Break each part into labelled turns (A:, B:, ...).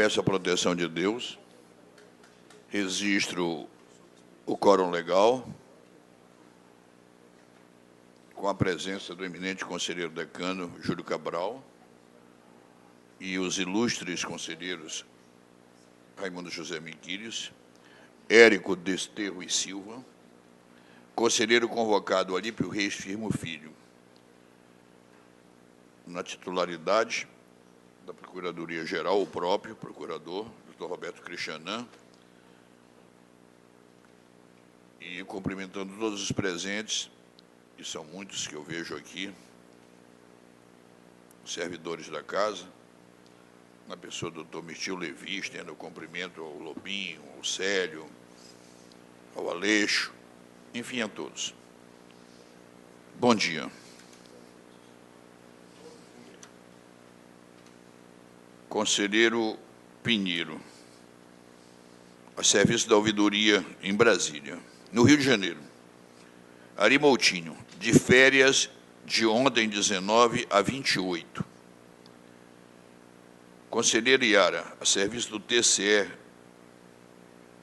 A: Peço a proteção de Deus, registro o quórum legal, com a presença do eminente conselheiro decano, Júlio Cabral, e os ilustres conselheiros Raimundo José Miquiles, Érico Desterro e Silva, conselheiro convocado Alípio Reis Firmo Filho, na titularidade da Procuradoria-Geral, o próprio procurador, Dr. Roberto Cristianã, e cumprimentando todos os presentes, e são muitos que eu vejo aqui, servidores da casa, na pessoa do Dr. Mirtio Levi, estendo o cumprimento ao Lobinho, ao Célio, ao Aleixo, enfim, a todos. Bom dia. Conselheiro Pinheiro, a serviço da ouvidoria em Brasília. No Rio de Janeiro, Ari Moutinho, de férias de ontem, 19 a 28. Conselheiro Iara, a serviço do TCE,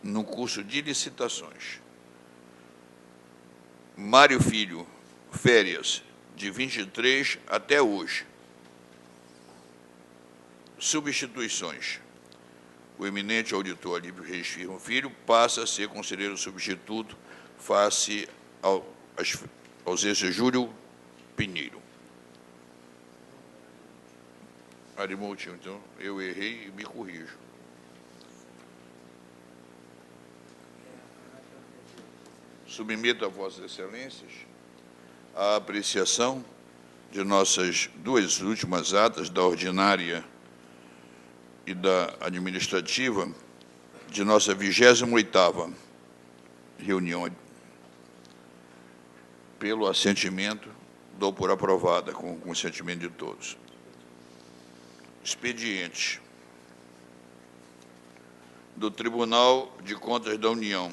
A: no curso de licitações. Mário Filho, férias, de 23 até hoje. Substituições. O eminente auditor Alípio Reis Firmo Filho passa a ser conselheiro substituto face à ausência de Júlio Pinheiro. Ari Moutinho, então, eu errei e me corrijo. Submeto a Vossas Excelências a apreciação de nossas duas últimas atas, da ordinária e da administrativa, de nossa 28ª reunião. Pelo assentimento, dou por aprovada, com o consentimento de todos. Expediente do Tribunal de Contas da União,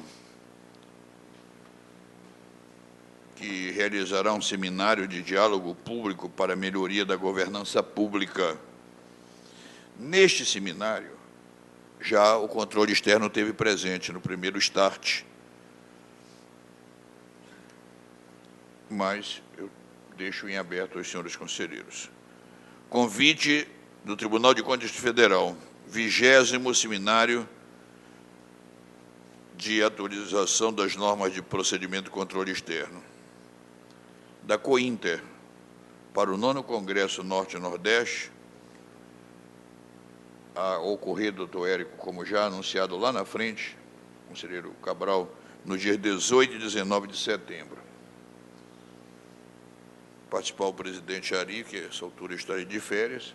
A: que realizará um seminário de diálogo público para a melhoria da governança pública. Neste seminário, já o controle externo teve presente no primeiro start, mas eu deixo em aberto aos senhores conselheiros. Convite do Tribunal de Contas Federal, 20º seminário de atualização das normas de procedimento de controle externo. Da COINTER, para o 9º Congresso Norte e Nordeste, a ocorrer, doutor Érico, como já anunciado lá na frente, conselheiro Cabral, no dia 18 e 19 de setembro. Participar o presidente Ari, que a essa altura está de férias.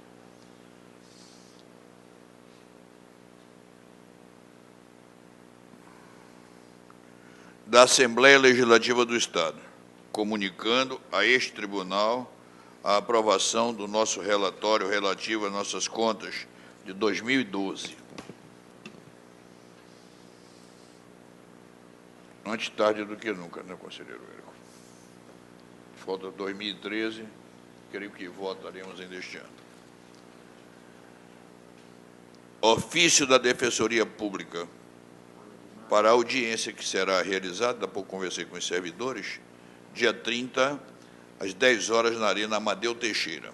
A: Da Assembleia Legislativa do Estado, comunicando a este tribunal a aprovação do nosso relatório relativo às nossas contas de 2012. Antes tarde do que nunca, né, conselheiro Érico? Falta 2013, creio que votaremos ainda este ano. Ofício da Defensoria Pública para a audiência que será realizada, há pouco conversei com os servidores, dia 30, às 10 horas, na Arena Amadeu Teixeira.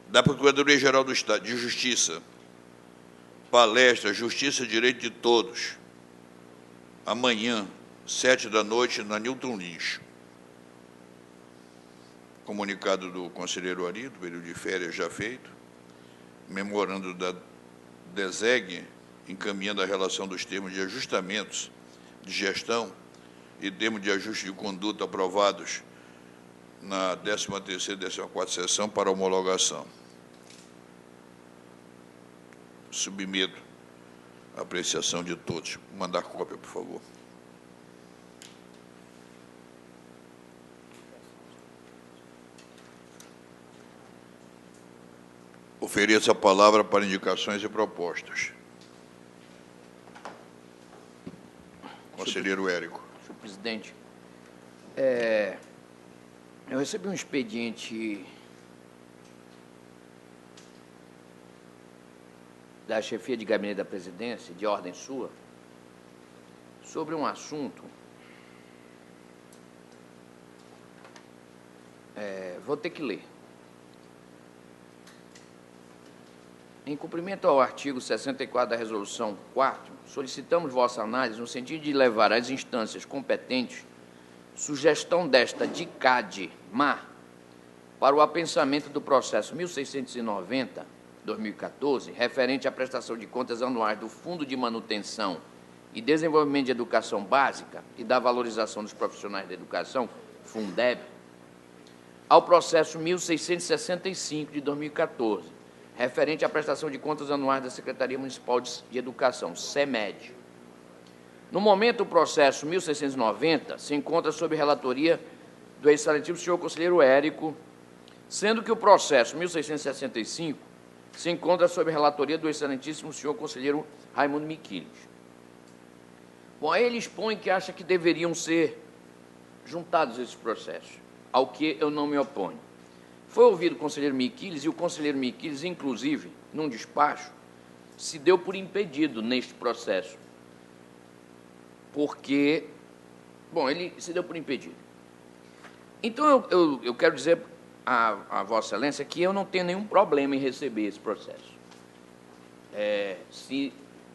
A: Da Procuradoria-Geral do Estado de Justiça, palestra Justiça e Direito de Todos, amanhã, 7 da noite, na Newton Lins. Comunicado do conselheiro Ari, do período de férias já feito, memorando da DESEG, encaminhando a relação dos termos de ajustamentos de gestão e termos de ajuste de conduta aprovados na 13ª e 14ª sessão para homologação. Submeto a apreciação de todos. Vou mandar cópia, por favor. Ofereço a palavra para indicações e propostas. Conselheiro Érico.
B: Senhor presidente, eu recebi um expediente da chefia de gabinete da presidência, de ordem sua, sobre um assunto. Vou ter que ler. Em cumprimento ao artigo 64 da Resolução 4, solicitamos vossa análise no sentido de levar às instâncias competentes sugestão desta DICAD-MA para o apensamento do processo 1690/2014, referente à prestação de contas anuais do Fundo de Manutenção e Desenvolvimento de Educação Básica e da Valorização dos Profissionais da Educação, Fundeb, ao processo 1665 de 2014, referente à prestação de contas anuais da Secretaria Municipal de Educação, SEMED. No momento, o processo 1690 se encontra sob relatoria do excelentíssimo senhor conselheiro Érico, sendo que o processo 1665 se encontra sob relatoria do excelentíssimo senhor conselheiro Raimundo Miquiles. Bom, aí ele expõe que acha que deveriam ser juntados esses processos, ao que eu não me oponho. Foi ouvido o conselheiro Miquiles, e o conselheiro Miquiles, inclusive, num despacho, se deu por impedido neste processo, porque, bom, ele se deu por impedido. Então, eu quero dizer a Vossa Excelência que eu não tenho nenhum problema em receber esse processo.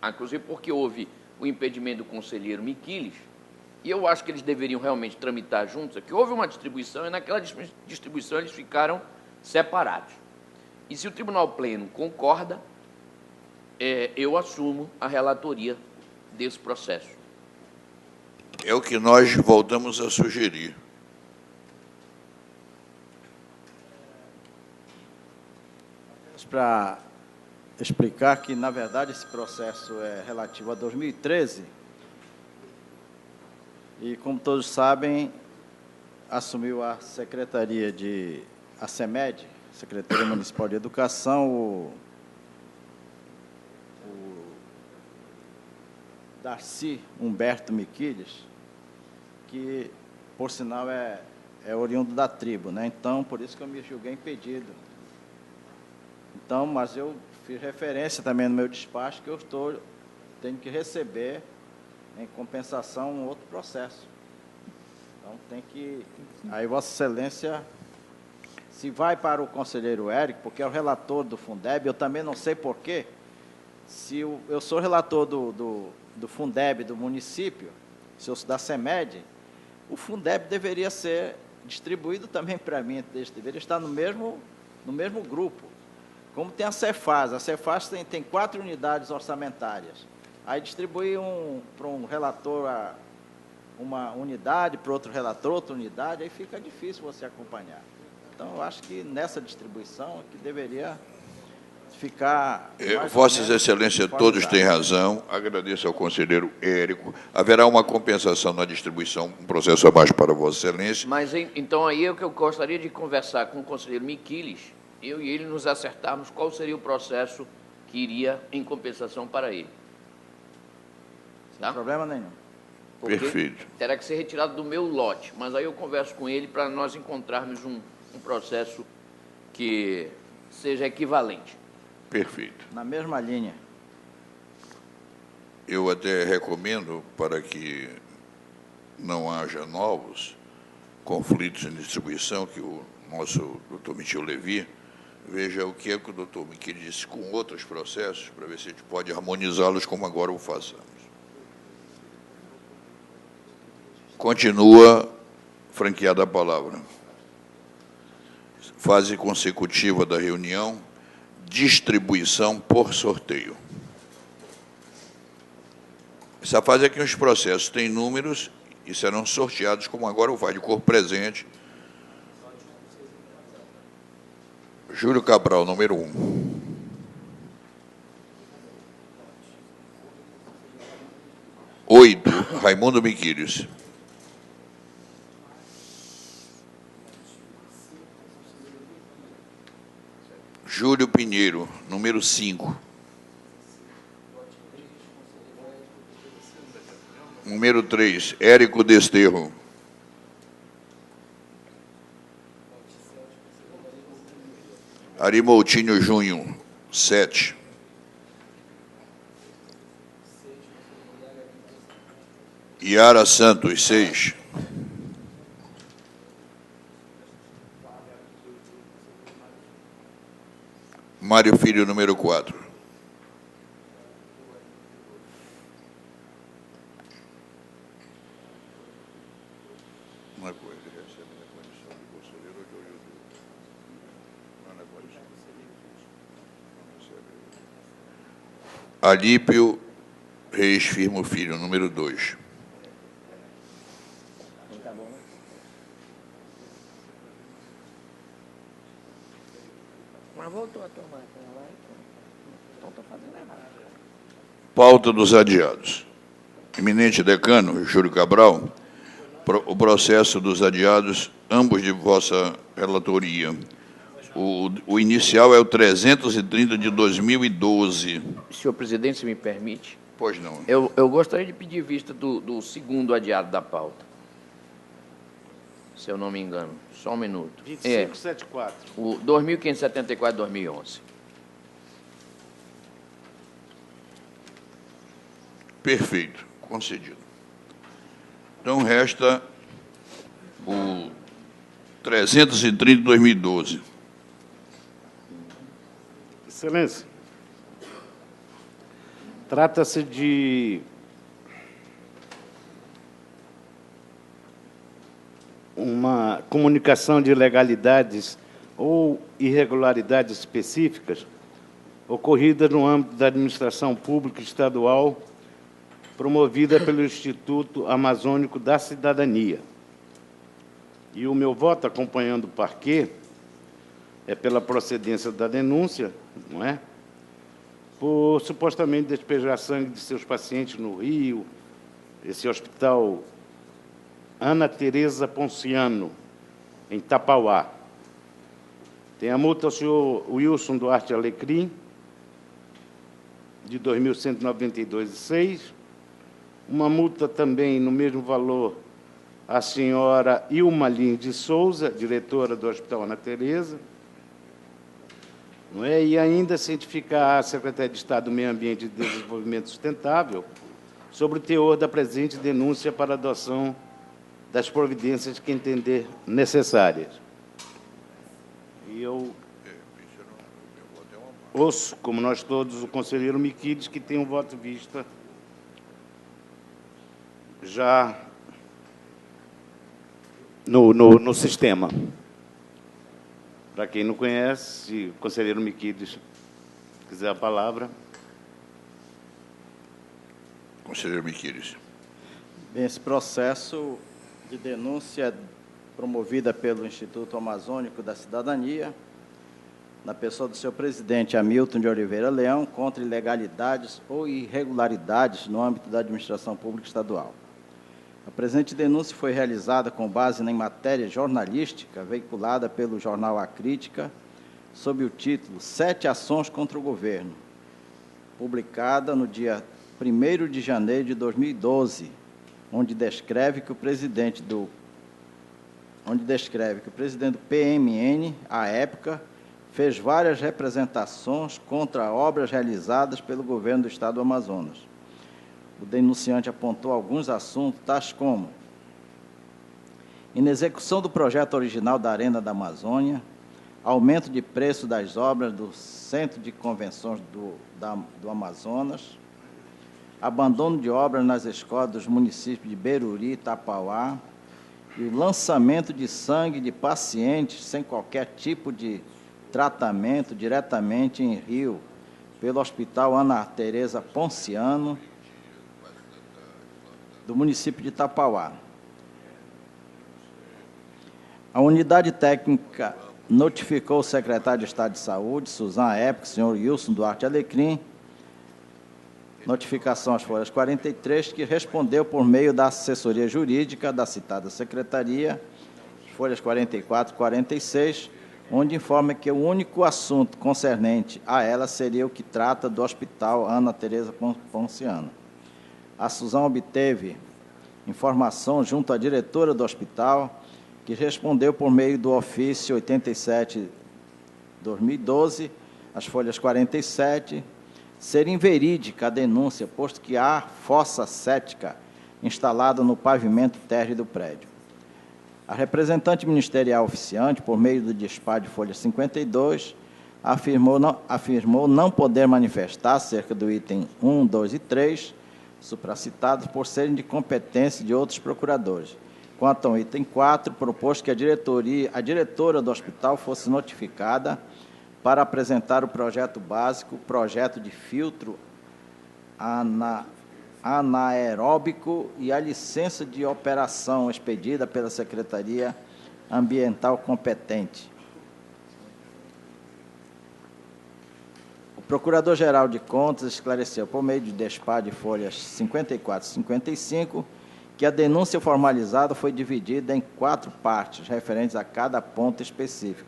B: Inclusive porque houve o impedimento do conselheiro Miquiles, e eu acho que eles deveriam realmente tramitar juntos, que houve uma distribuição, e naquela distribuição eles ficaram separados. E se o Tribunal Pleno concorda, eu assumo a relatoria desse processo.
A: É o que nós voltamos a sugerir.
C: Para explicar que, na verdade, esse processo é relativo a 2013 e, como todos sabem, assumiu a Secretaria a SEMED, Secretaria Municipal de Educação, o Darcy Humberto Miquiles, que, por sinal, é oriundo da tribo, né? Então, por isso que eu me julguei impedido. Então, mas eu fiz referência também no meu despacho que tenho que receber, em compensação, um outro processo. Então, tem que... Aí, Vossa Excelência, se vai para o conselheiro Érico, porque é o relator do Fundeb, eu também não sei porquê, se eu sou relator do Fundeb do município, se eu sou da SEMED, o Fundeb deveria ser distribuído também para mim, deveria estar no mesmo grupo. Como tem a Cefaz tem 4 unidades orçamentárias. Aí distribui para um relator uma unidade, para outro relator outra unidade, aí fica difícil você acompanhar. Então, eu acho que nessa distribuição é que deveria ficar...
A: Vossas Excelências, todos têm razão. Agradeço ao conselheiro Érico. Haverá uma compensação na distribuição, um processo abaixo para Vossa Excelência.
B: Mas, então, aí é o que eu gostaria de conversar com o conselheiro Miquiles, eu e ele nos acertarmos qual seria o processo que iria em compensação para ele.
C: Tá? Sem problema nenhum.
B: Porque
A: perfeito.
B: Terá que ser retirado do meu lote, mas aí eu converso com ele para nós encontrarmos um processo que seja equivalente.
A: Perfeito.
C: Na mesma linha.
A: Eu até recomendo, para que não haja novos conflitos em distribuição, que o nosso doutor Michel Levi veja o que é que o doutor Miquel disse com outros processos, para ver se a gente pode harmonizá-los como agora o façamos. Continua franqueada a palavra. Fase consecutiva da reunião, distribuição por sorteio. Essa fase aqui, os processos têm números e serão sorteados, como agora o vai de cor presente. Júlio Cabral, número 1. Oito, Raimundo Miquiles. Júlio Pinheiro, número 5. Número 3, Érico Desterro. Ari Moutinho Júnior, 7. Yara Santos, 6. Mário Filho, número 4. Uma coisa, ele recebe na condição de conselheiro ou de ouvidor? Não, na condição. Não recebe. Alípio Reis Firmo Filho, número 2.
B: Mas voltou a tomar aquela lá, então estou fazendo errado.
A: Pauta dos adiados. Eminente decano, Júlio Cabral, o processo dos adiados, ambos de vossa relatoria. O inicial é o 330 de 2012.
B: Senhor presidente, se me permite.
A: Pois não.
B: Eu gostaria de pedir vista do segundo adiado da pauta. Se eu não me engano. Só um minuto.
D: 2574.
B: O 2574-2011.
A: Perfeito. Concedido. Então, resta o 330 de 2012.
D: Excelência, trata-se de uma comunicação de ilegalidades ou irregularidades específicas ocorridas no âmbito da administração pública estadual promovida pelo Instituto Amazônico da Cidadania. E o meu voto, acompanhando o parquê, é pela procedência da denúncia, não é? Por supostamente despejar sangue de seus pacientes no Rio, esse hospital Ana Tereza Ponciano, em Tapauá. Tem a multa ao senhor Wilson Duarte Alecrim, de 2.192,06. Uma multa também no mesmo valor à senhora Ilma Lins de Souza, diretora do Hospital Ana Tereza. Não é? E ainda cientificar a Secretaria de Estado do Meio Ambiente e Desenvolvimento Sustentável sobre o teor da presente denúncia para adoção das providências que entender necessárias. E eu ouço, como nós todos, o conselheiro Miquides, que tem um voto vista já no sistema. Para quem não conhece, se o conselheiro Miquides quiser a palavra.
A: Conselheiro Miquides.
C: Bem, esse processo de denúncia promovida pelo Instituto Amazônico da Cidadania, na pessoa do seu presidente Hamilton de Oliveira Leão, contra ilegalidades ou irregularidades no âmbito da administração pública estadual. A presente denúncia foi realizada com base em matéria jornalística veiculada pelo jornal A Crítica, sob o título 7 ações contra o governo, publicada no dia 1º de janeiro de 2012, onde descreve que o presidente do PMN, à época, fez várias representações contra obras realizadas pelo governo do Estado do Amazonas. O denunciante apontou alguns assuntos, tais como inexecução do projeto original da Arena da Amazônia, aumento de preço das obras do Centro de Convenções do Amazonas, abandono de obras nas escolas dos municípios de Beruri e Tapauá, e o lançamento de sangue de pacientes sem qualquer tipo de tratamento diretamente em Rio, pelo Hospital Ana Tereza Ponciano, do município de Tapauá. A unidade técnica notificou o secretário de Estado de Saúde, Suzana, à época, senhor Wilson Duarte Alecrim, notificação às folhas 43, que respondeu por meio da assessoria jurídica da citada secretaria, folhas 44 e 46, onde informa que o único assunto concernente a ela seria o que trata do Hospital Ana Tereza Ponciano. A Suzana obteve informação junto à diretora do hospital, que respondeu por meio do ofício 87/2012, as folhas 47, ser inverídica a denúncia, posto que há fossa cética instalada no pavimento térreo do prédio. A representante ministerial oficiante, por meio do despacho de folha 52, afirmou não poder manifestar acerca do item 1, 2 e 3, supracitados, por serem de competência de outros procuradores. Quanto ao item 4, propôs que a diretora do hospital fosse notificada para apresentar o projeto básico, projeto de filtro anaeróbico e a licença de operação expedida pela Secretaria Ambiental competente. O Procurador-Geral de Contas esclareceu, por meio de despacho de folhas 54 e 55, que a denúncia formalizada foi dividida em 4 partes, referentes a cada ponto específico,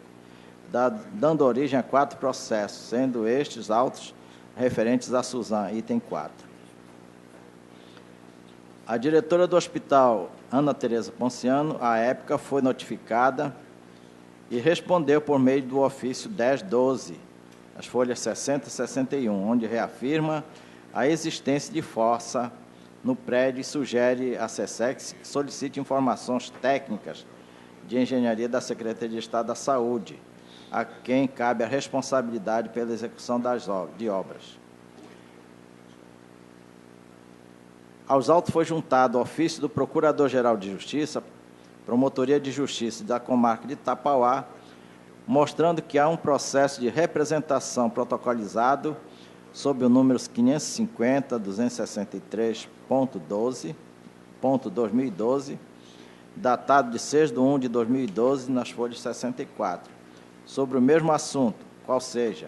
C: dando origem a 4 processos, sendo estes autos referentes a Suzano, item 4. A diretora do hospital, Ana Tereza Ponciano, à época, foi notificada e respondeu por meio do ofício 1012, as folhas 60 e 61, onde reafirma a existência de força no prédio e sugere à SESEC que solicite informações técnicas de engenharia da Secretaria de Estado da Saúde, a quem cabe a responsabilidade pela execução de obras. Aos autos foi juntado o ofício do Procurador-Geral de Justiça, Promotoria de Justiça da Comarca de Tapauá, mostrando que há um processo de representação protocolizado sob o número 550.263.12.2012, datado de 6/1 de 2012, nas folhas 64, sobre o mesmo assunto, qual seja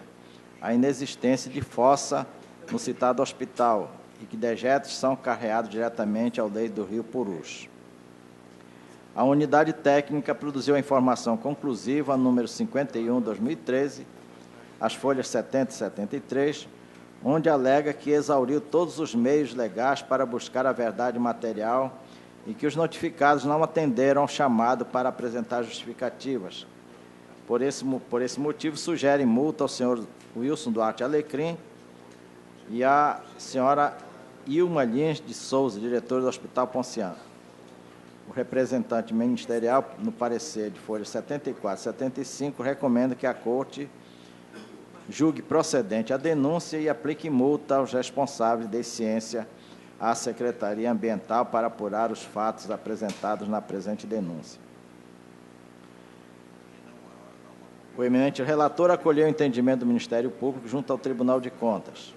C: a inexistência de fossa no citado hospital e que dejetos são carreados diretamente ao leito do rio Purus. A unidade técnica produziu a informação conclusiva, número 51/2013, as folhas 70 e 73, onde alega que exauriu todos os meios legais para buscar a verdade material e que os notificados não atenderam ao chamado para apresentar justificativas. Por esse motivo, sugere multa ao senhor Wilson Duarte Alecrim e à senhora Ilma Lins de Souza, diretora do Hospital Ponciano. O representante ministerial, no parecer de folhas 74 e 75, recomenda que a Corte julgue procedente a denúncia e aplique multa aos responsáveis de ciência à Secretaria Ambiental para apurar os fatos apresentados na presente denúncia. O eminente relator acolheu o entendimento do Ministério Público junto ao Tribunal de Contas.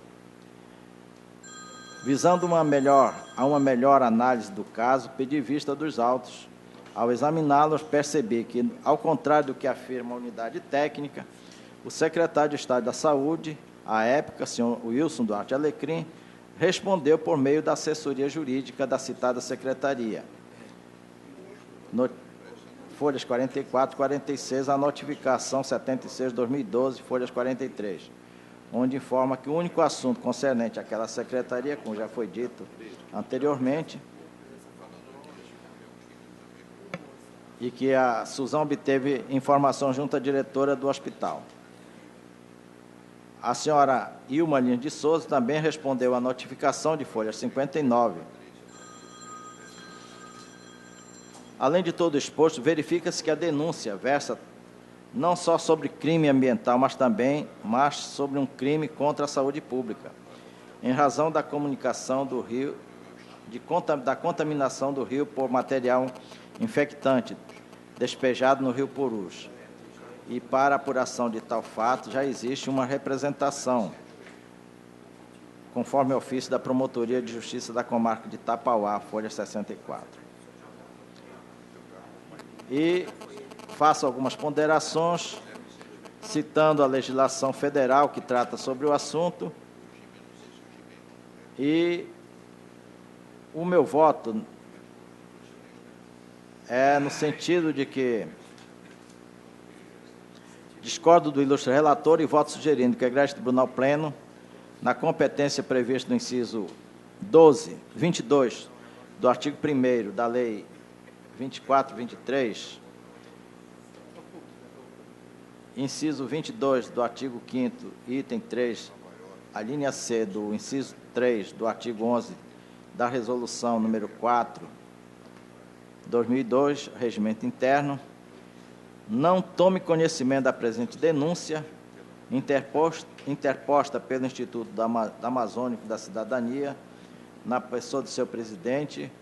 C: Visando uma melhor análise do caso, pedi vista dos autos. Ao examiná-los, percebi que, ao contrário do que afirma a unidade técnica, o secretário de Estado da Saúde, à época, senhor Wilson Duarte Alecrim, respondeu por meio da assessoria jurídica da citada secretaria. Folhas 44 e 46, a notificação 76/2012, folhas 43, onde informa que o único assunto concernente àquela secretaria, como já foi dito anteriormente, e que a Suzano obteve informação junto à diretora do hospital. A senhora Ilma Lins de Souza também respondeu à notificação de folha 59. Além de todo exposto, verifica-se que a denúncia versa não só sobre crime ambiental, mas sobre um crime contra a saúde pública, em razão da comunicação do rio, da contaminação do rio por material infectante despejado no rio Purus. E para a apuração de tal fato, já existe uma representação, conforme o ofício da Promotoria de Justiça da Comarca de Tapauá, folha 64. E faço algumas ponderações, citando a legislação federal que trata sobre o assunto, e o meu voto é no sentido de que discordo do ilustre relator e voto sugerindo que o egrégio tribunal pleno, na competência prevista no inciso 22 do artigo 1º da Lei 24/23, inciso 22 do artigo 5º, item 3, a linha C do inciso 3 do artigo 11 da Resolução número 4, 2002, Regimento Interno, não tome conhecimento da presente denúncia, interposta pelo Instituto Amazônico da Cidadania, na pessoa do seu presidente,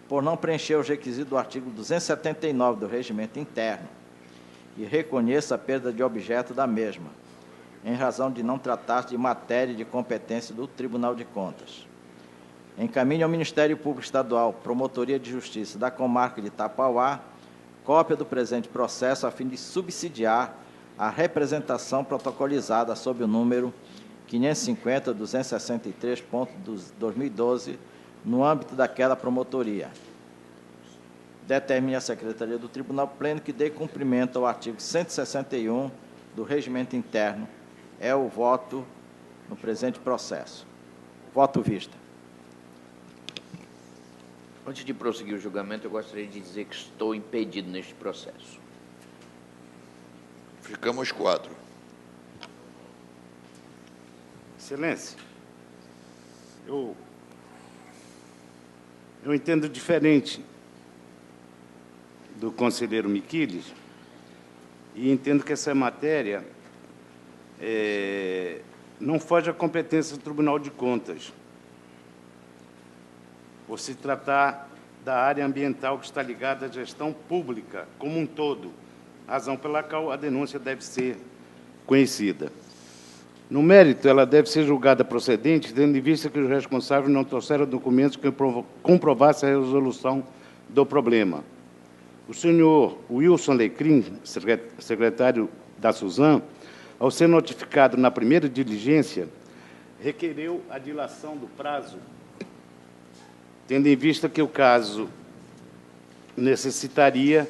C: por não preencher os requisitos do artigo 279 do Regimento Interno, e reconheça a perda de objeto da mesma, em razão de não tratar-se de matéria de competência do Tribunal de Contas. Encaminhe ao Ministério Público Estadual, Promotoria de Justiça da Comarca de Tapauá, cópia do presente processo a fim de subsidiar a representação protocolizada sob o número 550.263.2012, no âmbito daquela promotoria. Determine a Secretaria do Tribunal Pleno que dê cumprimento ao artigo 161 do Regimento Interno. É o voto no presente processo. Voto vista.
B: Antes de prosseguir o julgamento, eu gostaria de dizer que estou impedido neste processo.
A: Ficamos 4.
D: Excelência, eu entendo diferente do conselheiro Miquiles e entendo que essa matéria não foge à competência do Tribunal de Contas, por se tratar da área ambiental que está ligada à gestão pública como um todo, razão pela qual a denúncia deve ser conhecida. No mérito, ela deve ser julgada procedente, tendo em vista que os responsáveis não trouxeram documentos que comprovassem a resolução do problema. O senhor Wilson Lecrim, secretário da Suzam, ao ser notificado na primeira diligência, requereu a dilação do prazo, tendo em vista que o caso necessitaria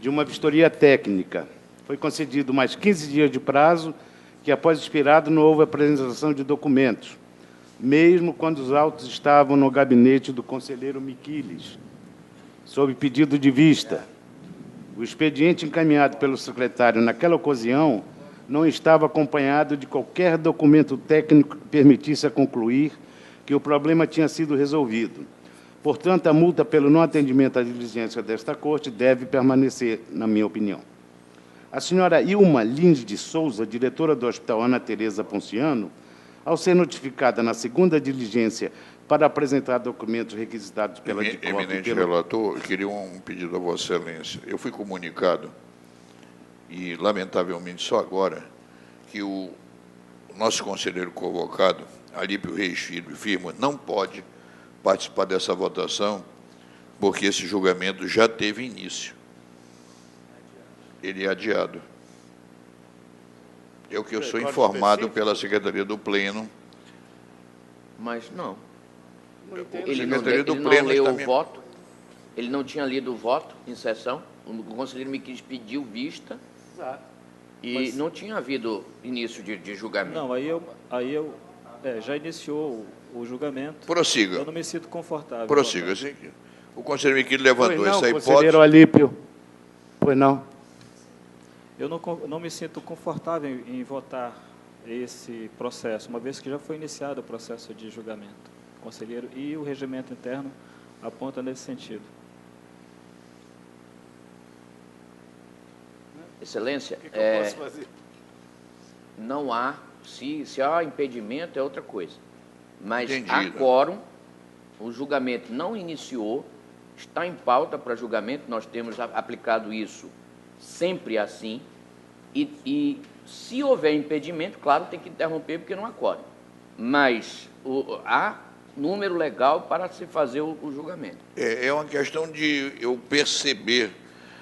D: de uma vistoria técnica. Foi concedido mais 15 dias de prazo, que, após expirado, não houve apresentação de documentos, mesmo quando os autos estavam no gabinete do conselheiro Miquiles, sob pedido de vista. O expediente encaminhado pelo secretário naquela ocasião não estava acompanhado de qualquer documento técnico que permitisse a concluir que o problema tinha sido resolvido. Portanto, a multa pelo não atendimento à diligência desta Corte deve permanecer, na minha opinião. A senhora Ilma Lins de Souza, diretora do Hospital Ana Tereza Ponciano, ao ser notificada na segunda diligência para apresentar documentos requisitados pela DICOP...
A: Eminente relator, eu queria um pedido a Vossa Excelência. Eu fui comunicado, e, lamentavelmente, só agora, que o nosso conselheiro convocado, Alípio Reis Filho Firmo, não pode participar dessa votação, porque esse julgamento já teve início. Ele é adiado. É o que eu sou informado pela Secretaria do Pleno.
B: Mas não.
A: Ele
B: Ele não leu o voto, ele não tinha lido o voto em sessão, o conselheiro Miquiles pediu vista.
E: Exato.
B: E não tinha havido início de julgamento.
E: Não, já iniciou o julgamento.
A: Prossiga.
E: Eu não me sinto confortável.
A: Prossiga. Assim, o conselheiro Miquiles levantou essa hipótese.
D: Conselheiro Alípio. Pois não.
E: Eu não me sinto confortável em votar esse processo, uma vez que já foi iniciado o processo de julgamento, conselheiro, e o regimento interno aponta nesse sentido.
B: Excelência,
D: O que eu posso fazer?
B: não há, se há impedimento é outra coisa, mas há
A: Entendido.
B: quórum, o julgamento não iniciou, está em pauta para julgamento, nós temos aplicado isso sempre assim, e se houver impedimento, claro, tem que interromper porque não há quórum, mas há número legal para se fazer o julgamento.
A: É uma questão de eu perceber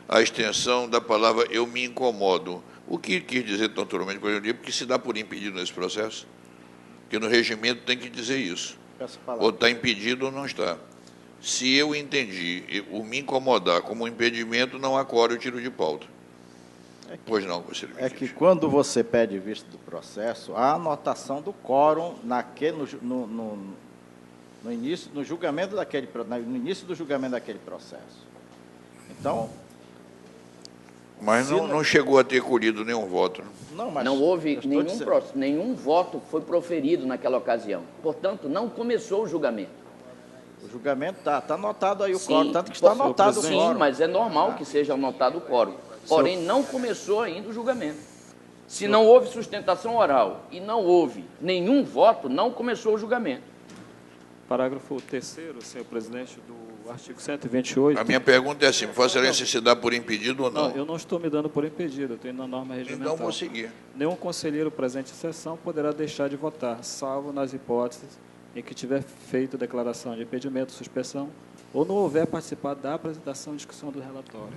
A: a extensão da palavra eu me incomodo. O que quis dizer tão naturalmente com ele? Porque se dá por impedido nesse processo? Porque no regimento tem que dizer isso. Ou está impedido ou não está. Se eu entendi o me incomodar como um impedimento, não há quórum, eu tiro de pauta. Pois não, conselheiro.
C: É que quando você pede vista do processo, há anotação do quórum no início do julgamento no início do julgamento daquele processo. Então,
A: Mas não chegou a ter colhido nenhum voto.
C: Não, mas
B: Não houve
C: eu estou dizendo-
B: nenhum voto foi proferido naquela ocasião. Portanto, não começou o julgamento.
C: O julgamento está anotado aí o
B: Sim,
C: quórum, tanto que está
B: senhor
C: anotado o
B: Sim,
C: quórum.
B: mas é normal que seja anotado o quórum. Porém, não começou ainda o julgamento. Se não houve sustentação oral e não houve nenhum voto, não começou o julgamento.
E: Parágrafo 3º, senhor presidente, do artigo 128.
A: A minha pergunta é assim, Vossa Excelência se dá por impedido ou não?
E: Não, eu não estou me dando por impedido, eu estou indo na norma regimental.
A: Então vou seguir.
E: Nenhum conselheiro presente em sessão poderá deixar de votar, salvo nas hipóteses em que tiver feito declaração de impedimento, suspensão, ou não houver participado da apresentação e discussão do relatório.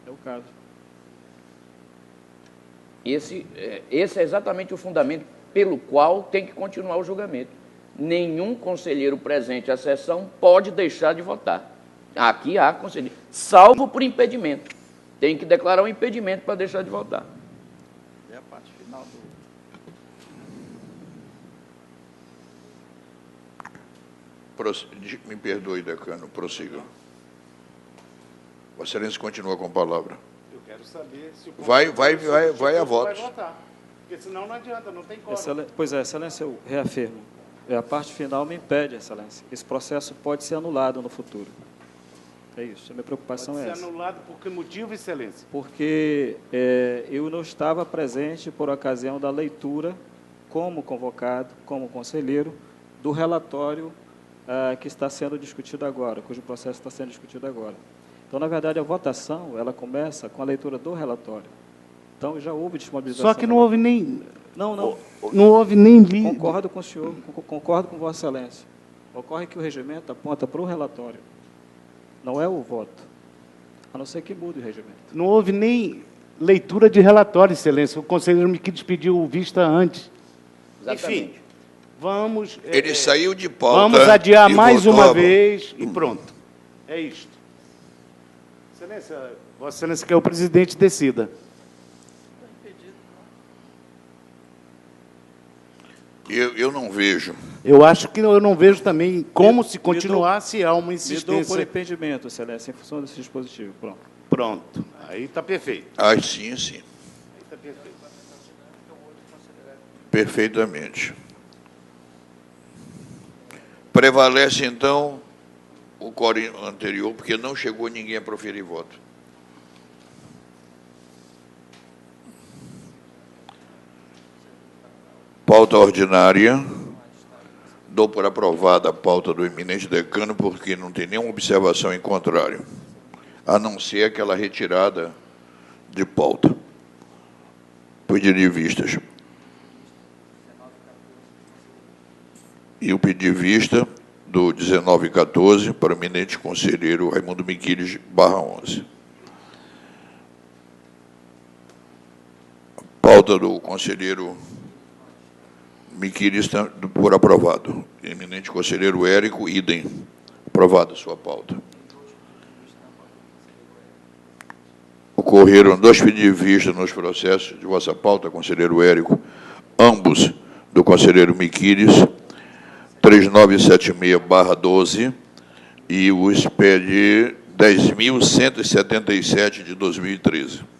E: É o caso.
B: Esse é exatamente o fundamento pelo qual tem que continuar o julgamento. Nenhum conselheiro presente à sessão pode deixar de votar. Aqui há conselheiro, salvo por impedimento. Tem que declarar um impedimento para deixar de votar.
C: É a parte final do...
A: Me perdoe, decano, prossiga. Vossa Excelência continua com a palavra.
D: Eu quero saber se o
A: Vai a
D: vai
A: votos.
D: votar. Porque senão não adianta, não tem como.
E: Pois é, excelência, eu reafirmo. A parte final me impede, excelência. Esse processo pode ser anulado no futuro. É isso, a minha preocupação
D: Pode
E: é
D: ser
E: essa.
D: anulado por que motivo, excelência?
E: Porque eu não estava presente por ocasião da leitura, como convocado, como conselheiro, do relatório que está sendo discutido agora, cujo processo está sendo discutido agora. Então, na verdade, a votação ela começa com a leitura do relatório. Então, já houve disponibilização.
D: Só que não houve nem...
E: Não.
D: Não houve nem...
E: Concordo com o senhor, concordo com Vossa Excelência. Ocorre que o regimento aponta para o relatório, não é o voto, a não ser que mude o regimento.
D: Não houve nem leitura de relatório, excelência. O conselheiro Miquides pediu vista antes.
B: Exatamente.
D: Enfim, vamos...
A: Ele saiu de pauta.
D: Vamos adiar
A: e
D: mais
A: votou
D: uma
A: a-
D: vez e pronto. É isto. Excelência, Vossa Excelência, que é o presidente, decida.
A: Eu não vejo.
D: Eu acho que eu não vejo também como se
E: Me
D: continuar se há uma
E: Me dou por
D: insistência.
E: impedimento, Excelência, em função desse dispositivo. Pronto.
D: Pronto. Aí está perfeito.
A: Ah, sim, sim.
D: Aí está perfeito.
A: Perfeitamente. Prevalece, então, o quórum anterior, porque não chegou ninguém a proferir voto. Pauta ordinária. Dou por aprovada a pauta do eminente decano, porque não tem nenhuma observação em contrário, a não ser aquela retirada de pauta. Pedido de vistas. E o pedido de vista do 1914 para o eminente conselheiro Raimundo Miquiles, /11. Pauta do conselheiro Miquiles por aprovado. Eminente conselheiro Érico, idem. Aprovada sua pauta. Ocorreram 2 pedidos de vista nos processos de vossa pauta, conselheiro Érico, ambos do conselheiro Miquiles, 3976/12 e o SPED 10.177 de 2013.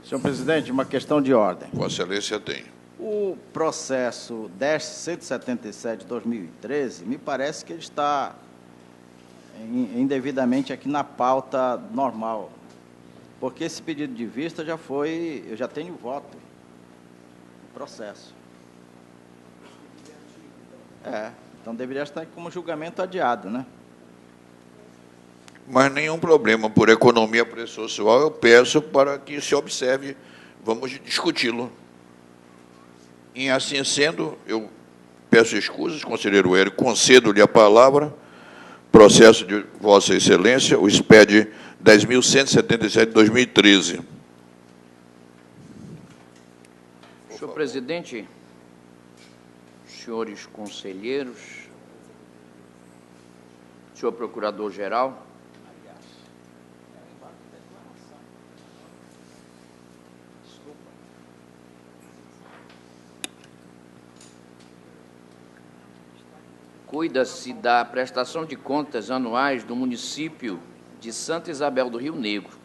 C: Senhor presidente, uma questão de ordem.
A: Vossa Excelência tem.
C: O processo 10.177 de 2013, me parece que ele está indevidamente aqui na pauta normal, porque esse pedido de vista já foi, eu já tenho voto no processo. Então deveria estar como julgamento adiado, né?
A: Mas nenhum problema, por economia processual, eu peço para que se observe, vamos discuti-lo. E assim sendo, eu peço escusas, conselheiro Érico, concedo-lhe a palavra, processo de Vossa Excelência, o SPED 10.177 de 2013.
B: Senhor presidente, senhores conselheiros, senhor procurador-geral, cuida-se da prestação de contas anuais do município de Santa Isabel do Rio Negro,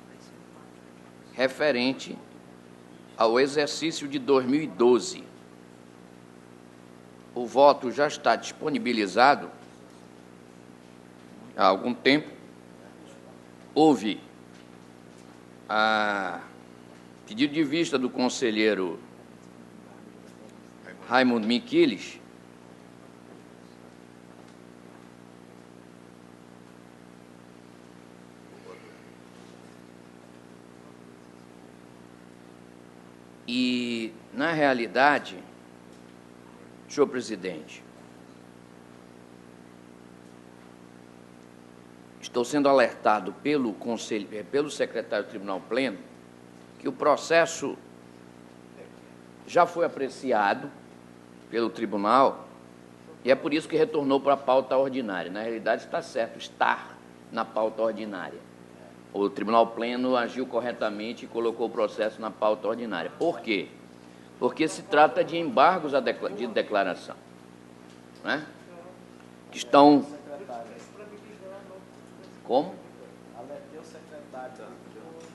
B: referente ao exercício de 2012. O voto já está disponibilizado há algum tempo. Houve pedido de vista do conselheiro Raimundo Miquiles, e, na realidade, senhor presidente, estou sendo alertado pelo secretário do Tribunal Pleno que o processo já foi apreciado pelo tribunal e é por isso que retornou para a pauta ordinária. Na realidade, está certo, estar na pauta ordinária. O Tribunal Pleno agiu corretamente e colocou o processo na pauta ordinária. Por quê? Porque se trata de embargos de declaração, né? Que estão... Como?
C: Alertei o secretário,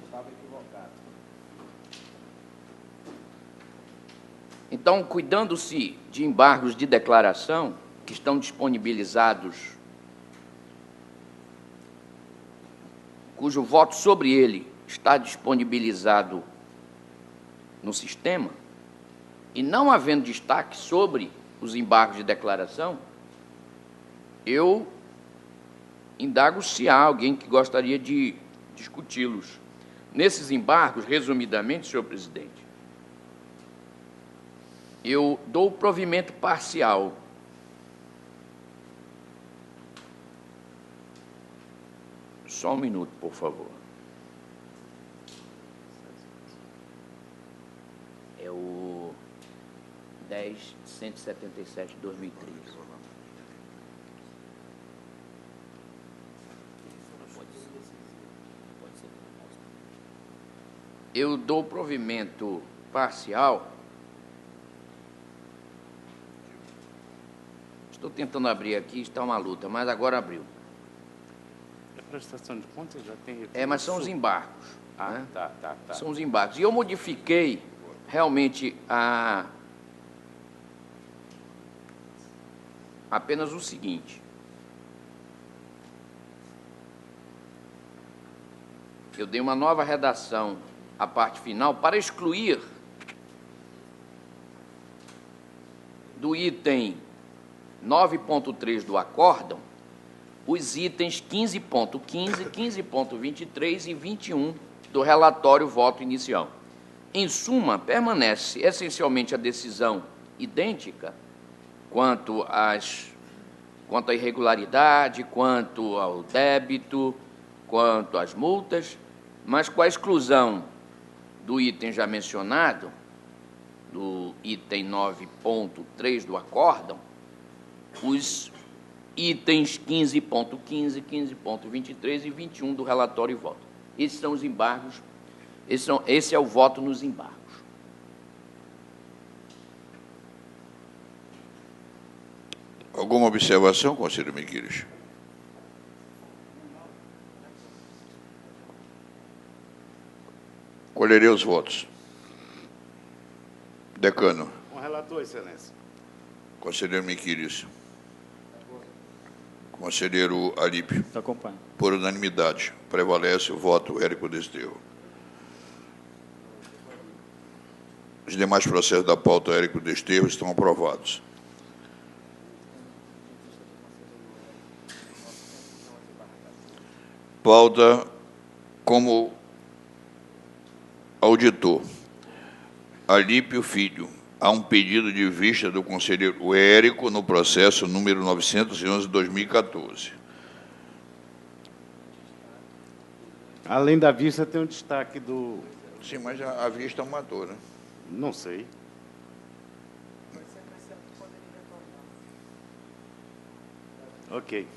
C: estava equivocado.
B: Então, cuidando-se de embargos de declaração, que estão disponibilizados, cujo voto sobre ele está disponibilizado no sistema, e não havendo destaque sobre os embargos de declaração, eu indago se há alguém que gostaria de discuti-los. Nesses embargos, resumidamente, senhor presidente, eu dou provimento parcial Só um minuto, por favor. É o 10.177 de 2013. Eu dou provimento parcial. Estou tentando abrir aqui, está uma luta, mas agora abriu.
D: A prestação de contas já tem...
B: Mas são os embargos.
D: Ah,
B: né?
D: tá.
B: São os embargos. E eu modifiquei realmente apenas o seguinte. Eu dei uma nova redação à parte final para excluir do item 9.3 do acórdão os itens 15.15, 15.23 e 21 do relatório voto inicial. Em suma, permanece essencialmente a decisão idêntica quanto à irregularidade, quanto ao débito, quanto às multas, mas com a exclusão do item já mencionado, do item 9.3 do acórdão, os itens 15.15, 15.23 e 21 do relatório e voto. Esses são os embargos, esse é o voto nos embargos.
A: Alguma observação, conselheiro Miquiles? Colherei os votos. Decano.
D: Com o relator, excelência.
A: Conselheiro Miquiles. Conselheiro Alípio.
E: Acompanho.
A: Por unanimidade, prevalece o voto Érico Desterro. Os demais processos da pauta Érico Desterro estão aprovados. Pauta como auditor. Alípio Filho. Há um pedido de vista do conselheiro Érico no processo número 911 de 2014.
D: Além da vista, tem um destaque do...
A: Sim, mas a vista matou, né?
D: Não sei. Ok.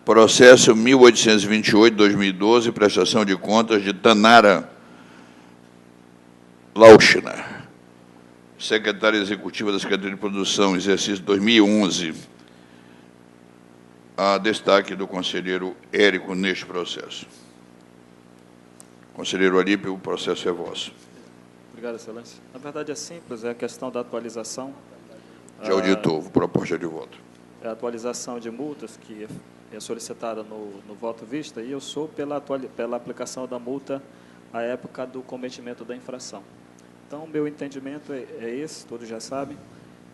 A: Processo 1828, 2012, prestação de contas de Tanara Lauchner, secretária executiva da Secretaria de Produção, exercício 2011. há destaque do conselheiro Érico neste processo. Conselheiro Alípio, o processo é vosso.
E: Obrigado, Excelência. Na verdade, é simples, é a questão da atualização.
A: Já auditou, proposta de voto.
E: É a atualização de multas que é solicitada no voto vista, e eu sou pela aplicação da multa à época do cometimento da infração. Então, meu entendimento é esse, todos já sabem,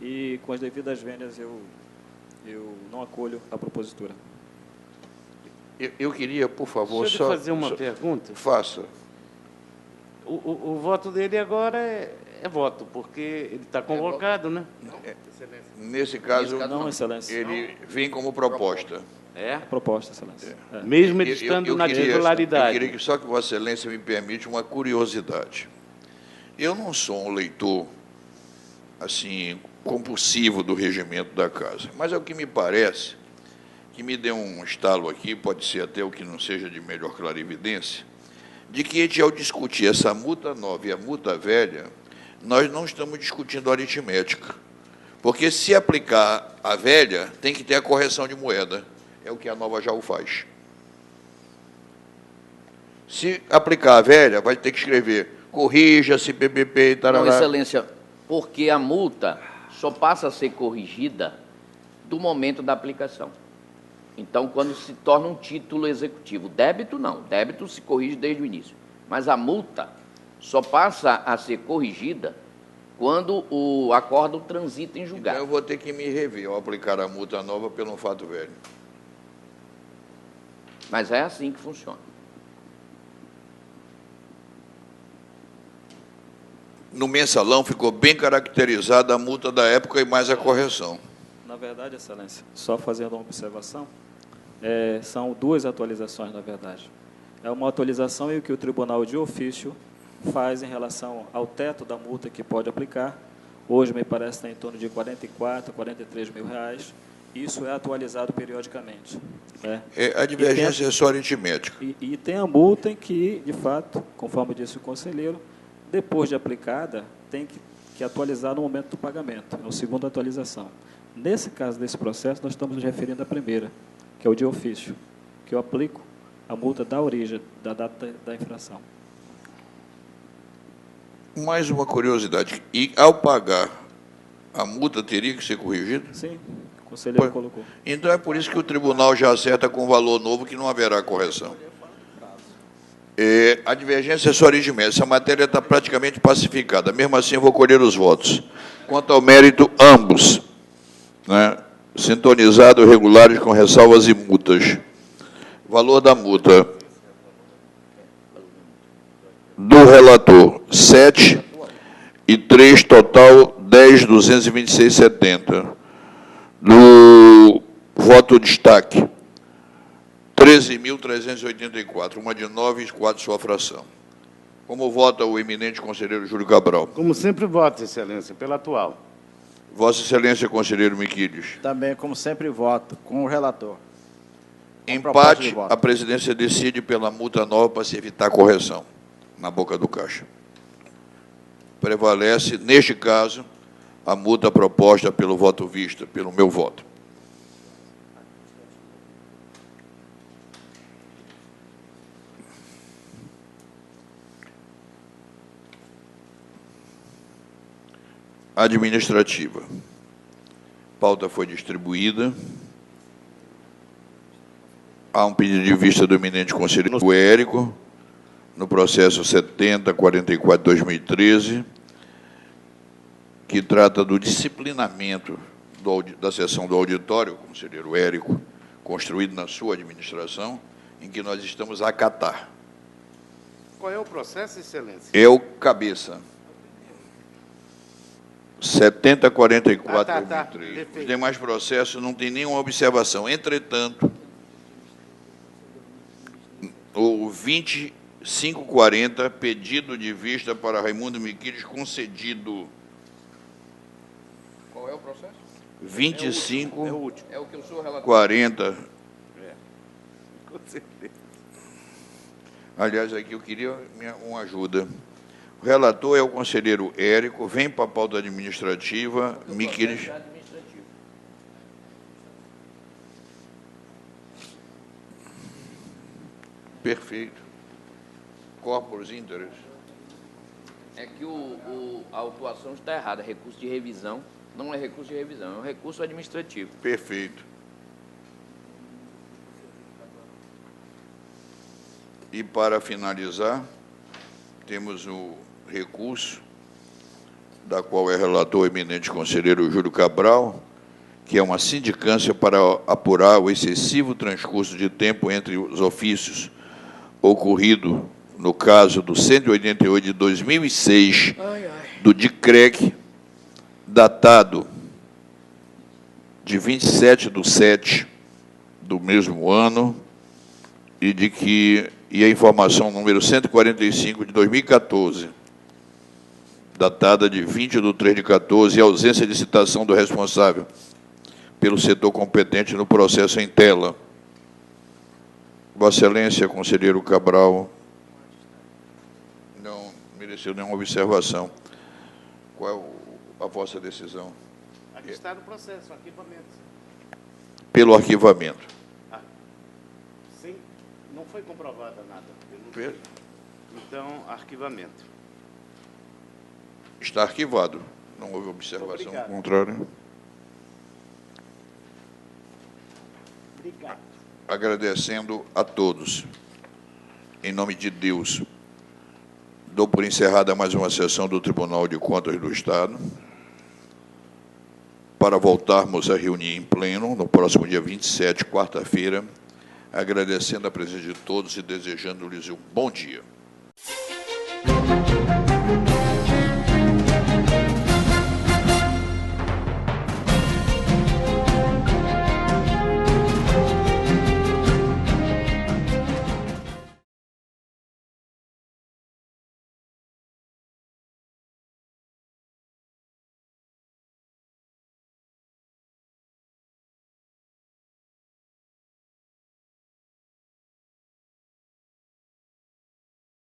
E: e com as devidas vênias eu não acolho a propositura.
A: Eu queria, por favor,
D: Deixa eu fazer uma pergunta.
A: Faça.
D: O voto dele agora é voto, porque ele está convocado, né?
A: Nesse caso,
E: Não, Excelência.
A: ele vem como proposta.
D: É?
E: Proposta, Excelência. É.
D: Mesmo ele estando na titularidade.
A: Eu queria que só que Vossa Excelência me permite uma curiosidade. Eu não sou um leitor, assim, compulsivo do regimento da Casa, mas é o que me parece, que me deu um estalo aqui, pode ser até o que não seja de melhor clarividência, de que a gente, ao discutir essa multa nova e a multa velha, nós não estamos discutindo aritmética. Porque se aplicar a velha, tem que ter a correção de moeda. É o que a nova já o faz. Se aplicar a velha, vai ter que escrever corrija-se, PPP e tal.
B: Não, Excelência, porque a multa só passa a ser corrigida do momento da aplicação. Então, quando se torna um título executivo. Débito, não. Débito se corrige desde o início. Mas a multa só passa a ser corrigida quando o acórdão transita em julgado.
A: Então, eu vou ter que me rever ao aplicar a multa nova pelo fato velho.
B: Mas é assim que funciona.
A: No mensalão ficou bem caracterizada a multa da época e mais a correção.
E: Na verdade, Excelência, só fazendo uma observação, são duas atualizações, na verdade. É uma atualização em que o tribunal de ofício faz em relação ao teto da multa que pode aplicar. Hoje, me parece, está em torno de 44, 43 mil reais. Isso é atualizado periodicamente.
A: A divergência é só aritmética.
E: E tem a multa em que, de fato, conforme disse o conselheiro, depois de aplicada, tem que atualizar no momento do pagamento. É a segunda atualização. Nesse caso desse processo, nós estamos nos referindo à primeira, que é o de ofício, que eu aplico a multa da origem, da data da infração.
A: Mais uma curiosidade. E, ao pagar, a multa teria que ser corrigida?
E: Sim, o conselheiro colocou.
A: Então, é por isso que o tribunal já acerta com valor novo que não haverá correção. A divergência é só aritmética. Essa matéria está praticamente pacificada. Mesmo assim, eu vou colher os votos. Quanto ao mérito, ambos, né, sintonizados, regulares, com ressalvas e multas. Valor da multa do relator, 7, e 3, total, 10.226,70. Do voto destaque, 13.384, uma de 9 e 4 sua fração. Como vota o eminente conselheiro Júlio Cabral?
D: Como sempre voto, Excelência, pela atual.
A: Vossa Excelência, conselheiro Miquiles.
C: Também, como sempre, voto com o relator.
A: Empate, a presidência decide pela multa nova para se evitar correção na boca do caixa. Prevalece, neste caso, a multa proposta pelo voto vista, pelo meu voto. Administrativa. Pauta foi distribuída. Há um pedido de vista do eminente conselheiro Érico, no processo 7044/2013, que trata do disciplinamento da sessão do auditório, conselheiro Érico, construído na sua administração, em que nós estamos a acatar.
D: Qual é o processo, Excelência?
A: É o cabeça. 7044/2013. Os demais processos não tem nenhuma observação. Entretanto, o 2540, pedido de vista para Raimundo Miquiles, concedido.
B: Qual é o processo?
A: 2540.
B: É o que eu sou relator.
D: Com certeza.
A: Aliás, aqui eu queria uma ajuda. O relator é o conselheiro Érico, vem para a pauta administrativa, Miquiles. Perfeito. Corporis interes.
B: É que a autuação está errada. Recurso de revisão não é recurso de revisão, é um recurso administrativo.
A: Perfeito. E, para finalizar, temos o recurso, da qual é relator o eminente conselheiro Júlio Cabral, que é uma sindicância para apurar o excessivo transcurso de tempo entre os ofícios ocorrido no caso do 188 de 2006, do DICREC, datado de 27/7 do mesmo ano, e a informação número 145 de 2014, datada de 20/3 de 14, e a ausência de citação do responsável pelo setor competente no processo em tela. Vossa Excelência, conselheiro Cabral, não mereceu nenhuma observação. Qual é a vossa decisão?
D: Aqui está no processo, arquivamento.
A: Pelo arquivamento.
D: Sim, não foi comprovada nada.
A: Per-
D: Então, arquivamento.
A: Está arquivado. Não houve observação
D: Obrigado.
A: contrária.
D: Obrigado.
A: Agradecendo a todos, em nome de Deus, dou por encerrada mais uma sessão do Tribunal de Contas do Estado, para voltarmos a reunir em pleno no próximo dia 27, quarta-feira, agradecendo a presença de todos e desejando-lhes um bom dia.